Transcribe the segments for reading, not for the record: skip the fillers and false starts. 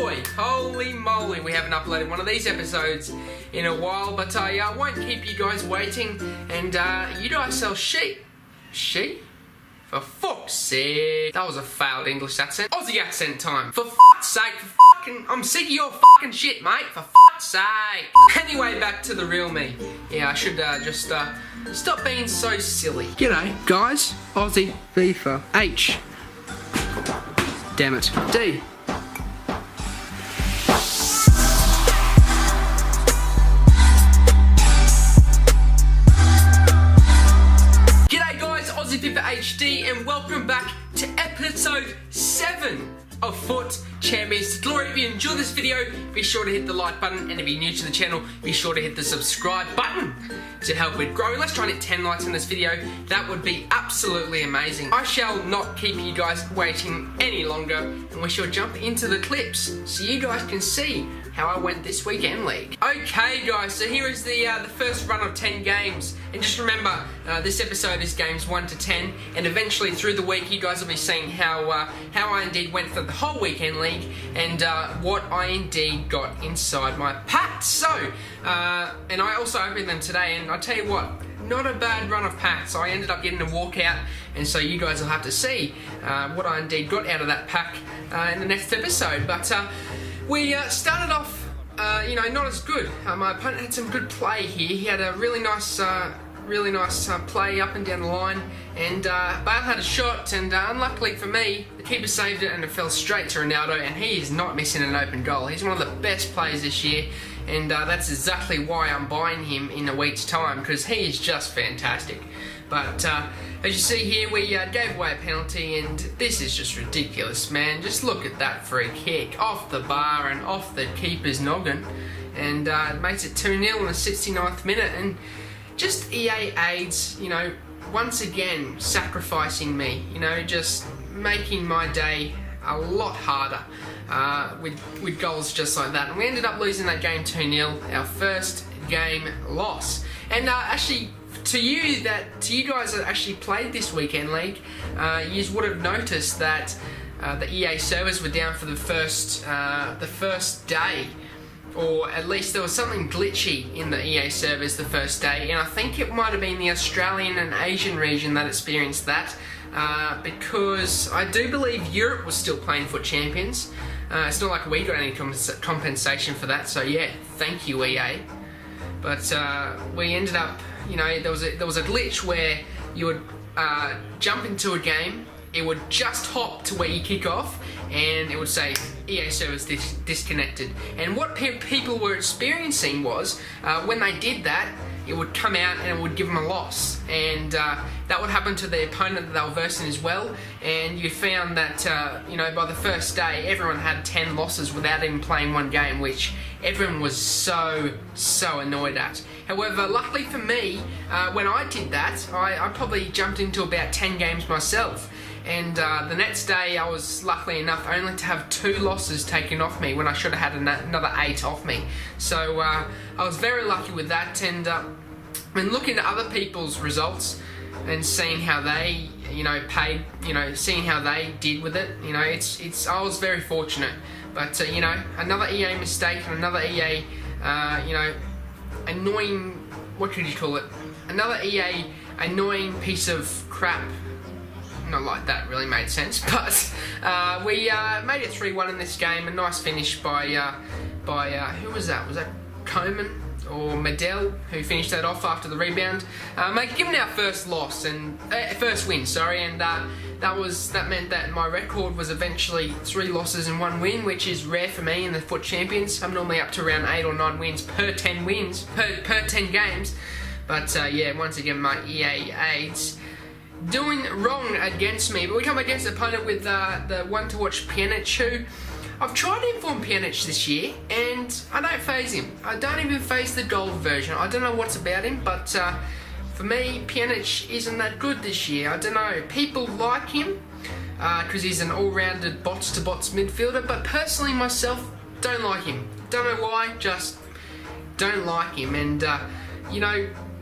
boy, holy moly, we haven't uploaded one of these episodes in a while, but I won't keep you guys waiting, and you guys sell sheep. Sheep? For fuck's sake. That was a failed English accent. Aussie accent time. For fuck's sake, I'm sick of your fucking shit, mate. For fuck's sake. Anyway, back to the real me. Yeah, I should just stop being so silly. G'day, guys. Aussie, FIFA, H. Damn it. D. FIFA HD, and welcome back to episode 7 of FUT Champions. To glory, if you enjoyed this video, be sure to hit the like button, and if you're new to the channel, be sure to hit the subscribe button to help with growing. Let's try and hit 10 likes on this video. That would be absolutely amazing. I shall not keep you guys waiting any longer, and we shall jump into the clips so you guys can see how I went this weekend league. Okay guys, so here is the first run of 10 games, and just remember this episode is games 1 to 10, and eventually through the week you guys will be seeing how I indeed went for the whole weekend league, and what I indeed got inside my packs. So and I also opened them today, and I tell you what, not a bad run of packs. I ended up getting a walkout, and so you guys will have to see what I indeed got out of that pack in the next episode. But we started off, not as good. My opponent had some good play here. He had a really nice play up and down the line, and Bale had a shot, and unluckily for me, the keeper saved it and it fell straight to Ronaldo, and he is not missing an open goal. He's one of the best players this year, and that's exactly why I'm buying him in a week's time, because he is just fantastic. But as you see here, we gave away a penalty, and this is just ridiculous, man. Just look at that free kick off the bar and off the keeper's noggin, and it makes it 2-0 in the 69th minute. And just EA AIDS, once again sacrificing me, just making my day a lot harder with goals just like that. And we ended up losing that game 2-0, our first game loss. And actually, to you guys that actually played this weekend league, you would have noticed that the EA servers were down for the first day, or at least there was something glitchy in the EA servers the first day, and I think it might have been the Australian and Asian region that experienced that, because I do believe Europe was still playing FUT Champions. It's not like we got any compensation for that, so yeah, thank you EA. But we ended up, there was a glitch where you would jump into a game, it would just hop to where you kick off, and it would say EA servers disconnected. And what people were experiencing was, when they did that, it would come out and it would give them a loss, and that would happen to the opponent that they were versing as well. And you found that by the first day everyone had 10 losses without even playing one game, which everyone was so annoyed at. However, luckily for me, when I did that, I probably jumped into about 10 games myself. And the next day I was lucky enough only to have 2 losses taken off me when I should have had another 8 off me. So I was very lucky with that. And when looking at other people's results and seeing how they paid, seeing how they did with it, I was very fortunate. But another EA mistake and another EA annoying, what could you call it, another EA annoying piece of crap. Not like that really made sense, but we made it 3-1 in this game. A nice finish by who was that? Was that Coleman or Medell who finished that off after the rebound, giving our first loss and first win, sorry. And that meant that my record was eventually 3 losses and 1 win, which is rare for me in the FUT Champions. I'm normally up to around 8 or 9 wins per 10 games. But yeah, once again my EA AIDS doing wrong against me. But we come against an opponent with the one to watch Pjanic, who I've tried to inform Pjanic this year, and I don't phase him. I don't even phase the gold version. I don't know what's about him, but for me, Pjanic isn't that good this year. I don't know. People like him because he's an all-rounded bots-to-bots midfielder, but personally myself, don't like him. Don't know why, just don't like him. And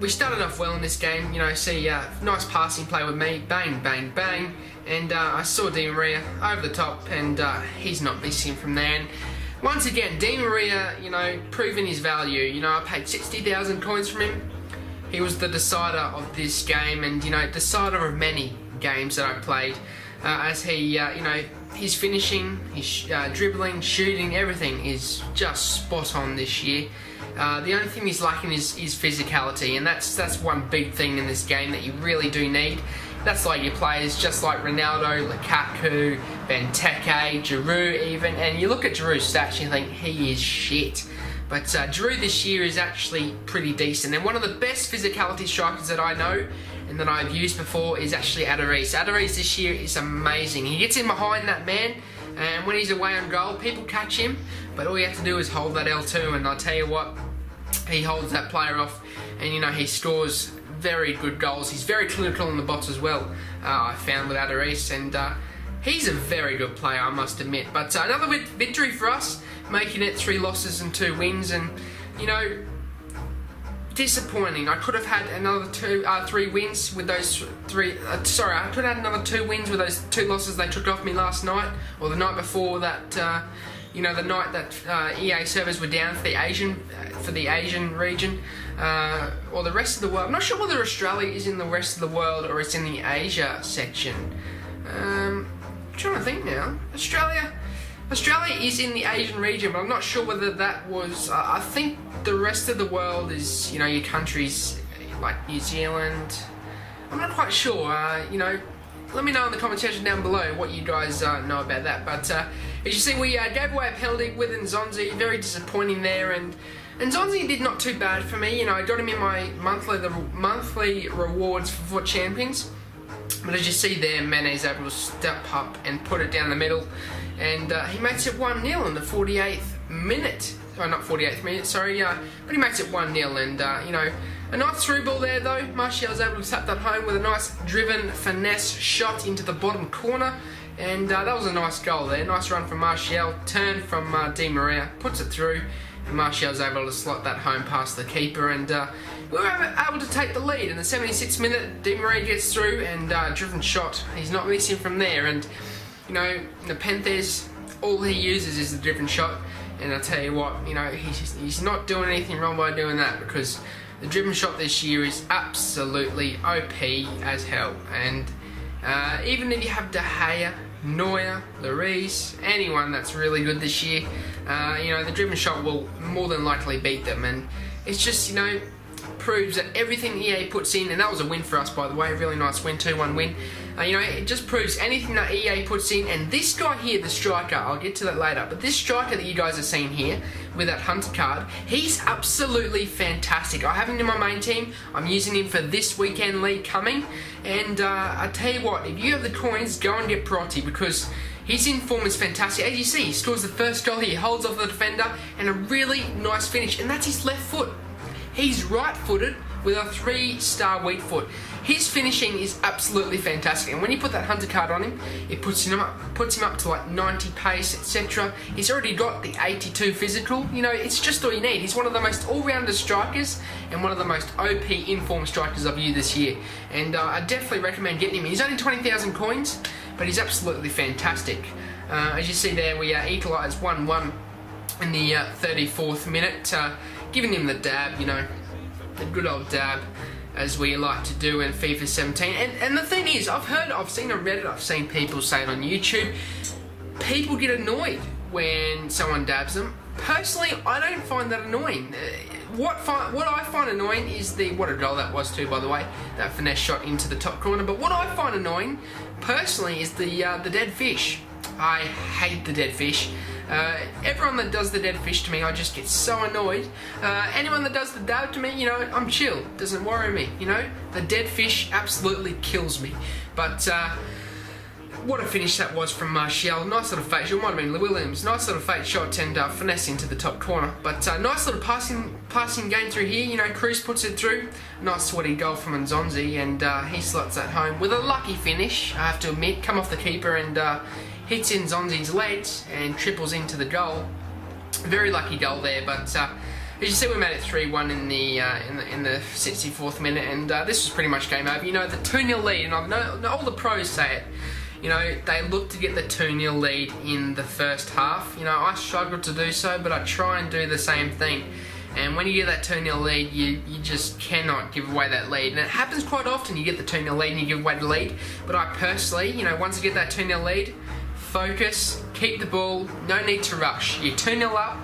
we started off well in this game, nice passing play with me, bang, bang, bang, and I saw Di Maria over the top, and he's not missing from there. And once again, Di Maria, proving his value. I paid 60,000 coins from him. He was the decider of this game, and decider of many games that I played. As he, his finishing, his dribbling, shooting, everything is just spot on this year. The only thing he's lacking is physicality, and that's one big thing in this game that you really do need. That's like your players just like Ronaldo, Lukaku, Benteke, Giroud even, and you look at Giroud's stats and you think he is shit. But Giroud this year is actually pretty decent, and one of the best physicality strikers that I know and that I've used before is actually Adariz. Adariz this year is amazing. He gets in behind that man, and when he's away on goal, people catch him, but all you have to do is hold that L2, and I'll tell you what, he holds that player off, and he scores very good goals. He's very clinical in the box as well, I found with Adariz, and he's a very good player, I must admit. But another victory for us, making it 3 losses and 2 wins, and disappointing. I could have had another 3 wins with those 3. I could have had another 2 wins with those 2 losses they took off me last night, or the night before that. The night that EA servers were down for the Asian region, or the rest of the world. I'm not sure whether Australia is in the rest of the world or it's in the Asia section. I'm trying to think now. Australia is in the Asian region, but I'm not sure whether that was. I think the rest of the world is, your countries like New Zealand. I'm not quite sure. Let me know in the comment section down below what you guys know about that. But as you see, we gave away a penalty with Nzonzi. Very disappointing there, and Nzonzi did not too bad for me. I got him in my monthly rewards for FUT Champions. But as you see there, Mane's able to step up and put it down the middle, and he makes it 1-0 in the 48th minute. Oh, not 48th minute, sorry. But he makes it 1-0, and a nice through ball there though. Martial's able to tap that home with a nice driven finesse shot into the bottom corner, and that was a nice goal there. Nice run from Martial, turn from Di Maria, puts it through, and Martial's able to slot that home past the keeper, and we were able to take the lead. In the 76th minute, Di Maria gets through, and driven shot. He's not missing from there, and the Panthers, all he uses is the driven shot, and I tell you what, he's not doing anything wrong by doing that, because the driven shot this year is absolutely OP as hell. And even if you have De Gea, Neuer, Lloris, anyone that's really good this year, the driven shot will more than likely beat them. And it's just, proves that everything EA puts in, and that was a win for us, by the way, a really nice win, 2-1 win. It just proves anything that EA puts in, and this guy here, the striker, I'll get to that later, but this striker that you guys are seeing here with that Hunter card, he's absolutely fantastic. I have him in my main team. I'm using him for this weekend league coming, and I tell you what, if you have the coins, go and get Perotti, because his inform is fantastic. As you see, he scores the first goal, he holds off the defender, and a really nice finish, and that's his left foot. He's right-footed with a 3-star weak foot. His finishing is absolutely fantastic, and when you put that Hunter card on him, it puts him up to like 90 pace, etc. He's already got the 82 physical. It's just all you need. He's one of the most all-rounder strikers and one of the most OP informed strikers I've used this year, and I definitely recommend getting him. He's only 20,000 coins, but he's absolutely fantastic. As you see there, we equalised 1-1 in the 34th minute. Giving him the dab, the good old dab, as we like to do in FIFA 17. And the thing is, I've seen on Reddit, I've seen people say it on YouTube, people get annoyed when someone dabs them. Personally, I don't find that annoying. What I find annoying is what a goal that was too, by the way, that finesse shot into the top corner. But what I find annoying, personally, is the dead fish. I hate the dead fish. Everyone that does the dead fish to me, I just get so annoyed. Anyone that does the dab to me, I'm chill. Doesn't worry me, The dead fish absolutely kills me. But what a finish that was from Martial. Nice little fake shot. Might have been Williams. Nice little fake shot and finesse into the top corner. But nice little passing game through here. Cruz puts it through. Nice sweaty goal from Nzonzi, and he slots that home with a lucky finish, I have to admit. Come off the keeper and hits in Nzonzi's legs and triples into the goal. Very lucky goal there, but as you see, we made it 3-1 in the 64th minute, and this was pretty much game over. The 2-0 lead, and I know all the pros say it. you know, they look to get the 2-0 lead in the first half. You know, I struggled to do so, but I try and do the same thing. And when you get that 2-0 lead, you just cannot give away that lead. And it happens quite often. You get the 2-0 lead and you give away the lead. But I personally, you know, once you get that 2-0 lead, focus, keep the ball, no need to rush. You're 2-0 up.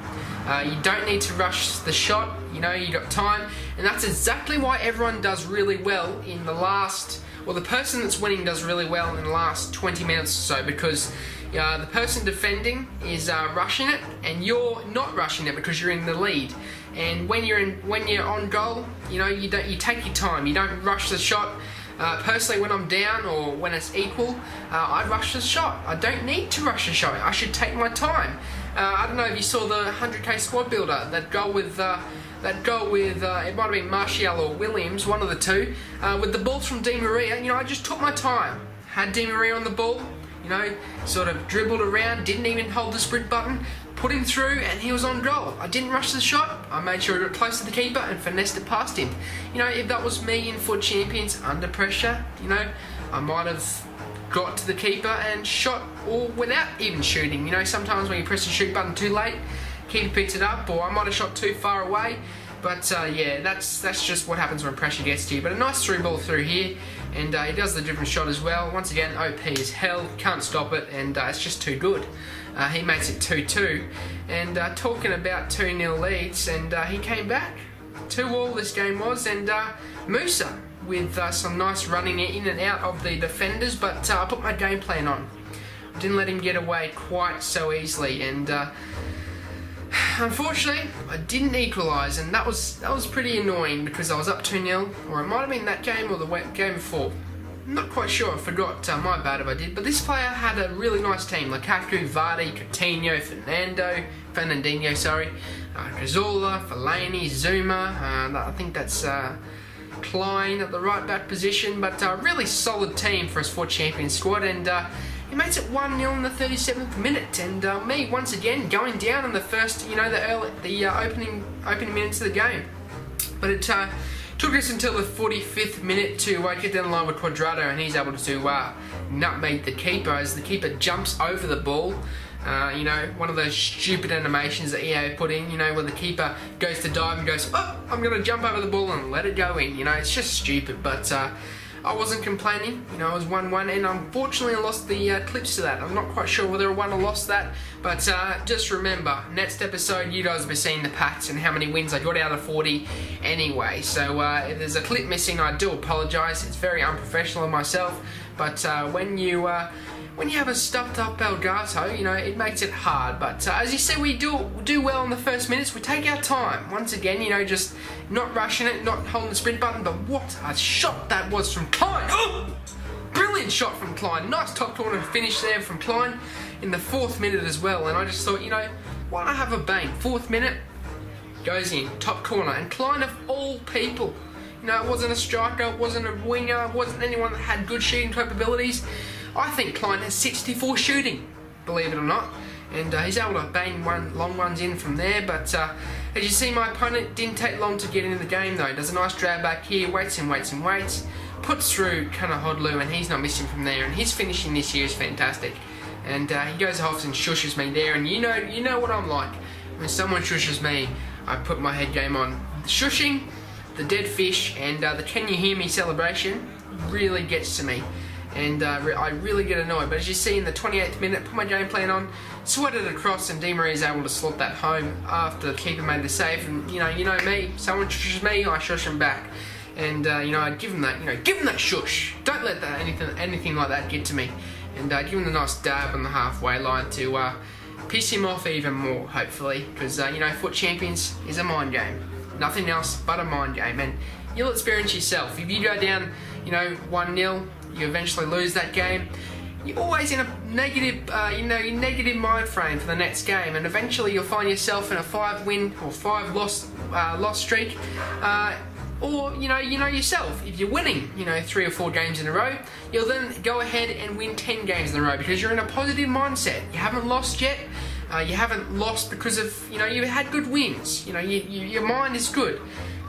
You don't need to rush the shot, you know, you got time, and that's exactly why everyone does really well in the last, well, the person that's winning does really well in the last 20 minutes or so, because the person defending is rushing it, and you're not rushing it because you're in the lead. And when you're on goal, you know, you take your time, you don't rush the shot. Personally, when I'm down or when it's equal, I rush the shot. I don't need to rush the shot. I should take my time. I don't know if you saw the 100k squad builder, that goal with it might have been Martial or Williams, one of the two, with the balls from Di Maria. You know, I just took my time. Had Di Maria on the ball, you know, sort of dribbled around, didn't even hold the sprint button, put him through, and he was on goal. I didn't rush the shot. I made sure I got close to the keeper and finessed it past him. You know, if that was me in FUT Champions under pressure, you know, I might have got to the keeper and shot, or without even shooting. You know, sometimes when you press the shoot button too late, keeper picks it up, or I might have shot too far away. But yeah, that's just what happens when pressure gets to you. But a nice through ball through here, and he does the different shot as well. Once again, OP as hell, can't stop it, and it's just too good. He makes it 2-2, and talking about 2-0 leads, and he came back. 2-2 this game was, and Musa with some nice running in and out of the defenders, but I put my game plan on. Didn't let him get away quite so easily, and unfortunately, I didn't equalise, and that was pretty annoying because I was up 2-0, or it might have been that game or the game before. I'm not quite sure, I forgot, my bad if I did, but this player had a really nice team. Lukaku, Vardy, Coutinho, Fernandinho, Cazorla, Fellaini, Zuma, I think that's Klein at the right back position, but a really solid team for his FUT Champions squad, and he makes it 1-0 in the 37th minute, and me once again going down in the first, you know, the opening minutes of the game. But it took us until the 45th minute to get down the line with Quadrado, and he's able to nutmeg the keeper as the keeper jumps over the ball. You know, one of those stupid animations that EA put in, you know, where the keeper goes to dive and goes, oh, I'm going to jump over the ball and let it go in. You know, it's just stupid, but I wasn't complaining. You know, it was 1-1, and unfortunately I lost the clips to that. I'm not quite sure whether I won or lost that, but just remember, next episode you guys will be seeing the packs and how many wins I got out of 40 anyway. So if there's a clip missing, I do apologise. It's very unprofessional of myself, but when you have a stuffed up Elgato, you know, it makes it hard. But as you see, we do well in the first minutes. We take our time. Once again, you know, just not rushing it, not holding the sprint button. But what a shot that was from Klein! Oh! Brilliant shot from Klein. Nice top corner finish there from Klein in the 4th minute as well. And I just thought, you know, why not have a bang? 4th minute, goes in, top corner. And Klein, of all people, you know, it wasn't a striker, it wasn't a winger, it wasn't anyone that had good shooting capabilities. I think Klein has 64 shooting, believe it or not, and he's able to bang long ones in from there. But as you see, my opponent didn't take long to get into the game though. Does a nice drag back here, waits and waits and waits, puts through Kanahodlu, and he's not missing from there. And his finishing this year is fantastic. And he goes off and shushes me there, and you know what I'm like. When someone shushes me, I put my head game on. The shushing, the dead fish, and the can you hear me celebration really gets to me. And I really get annoyed. But as you see in the 28th minute, put my game plan on, sweated it across, and Di Maria is able to slot that home after the keeper made the save. And you know me, someone shushes me, I shush him back. And you know, I'd give him that, give him that shush. Don't let that anything like that get to me. And give him a nice dab on the halfway line to piss him off even more, hopefully, because you know, FUT Champions is a mind game. Nothing else but a mind game, and you'll experience yourself. If you go down, you know, 1-0. You eventually lose that game, you're always in a negative, negative mind frame for the next game, and eventually you'll find yourself in a 5-win or 5-loss streak, or you know yourself. If you're winning, 3 or 4 games in a row, you'll then go ahead and win 10 games in a row because you're in a positive mindset. You haven't lost yet. You haven't lost because of you had good wins. Your mind is good.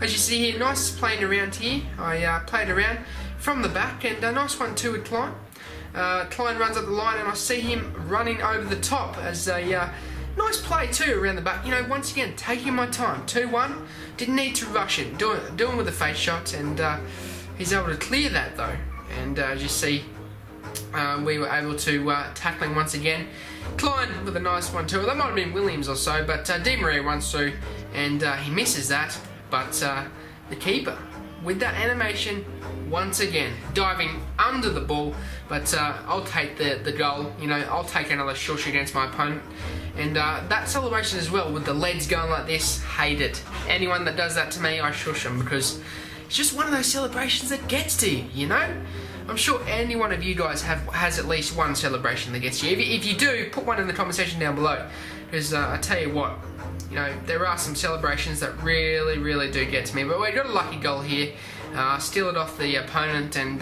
As you see here, nice playing around here. I played around from the back, and a nice one too with Klein. Klein runs up the line, and I see him running over the top as a nice play too around the back. You know, once again, taking my time. 2-1, didn't need to rush it. Doing with the face shot, and he's able to clear that though. And as you see, we were able to tackle him once again. Klein with a nice one too. That might have been Williams or so, but Di Maria runs through, and he misses that. But the keeper, with that animation, once again diving under the ball. But I'll take the goal. You know, I'll take another short shoot against my opponent. And that celebration as well, with the legs going like this, hate it. Anyone that does that to me, I shush them, because it's just one of those celebrations that gets to you, you know? I'm sure any one of you guys has at least one celebration that gets you. If you do, put one in the comment section down below. Because I tell you what, you know, there are some celebrations that really, really do get to me. But we got a lucky goal here. Steal it off the opponent, and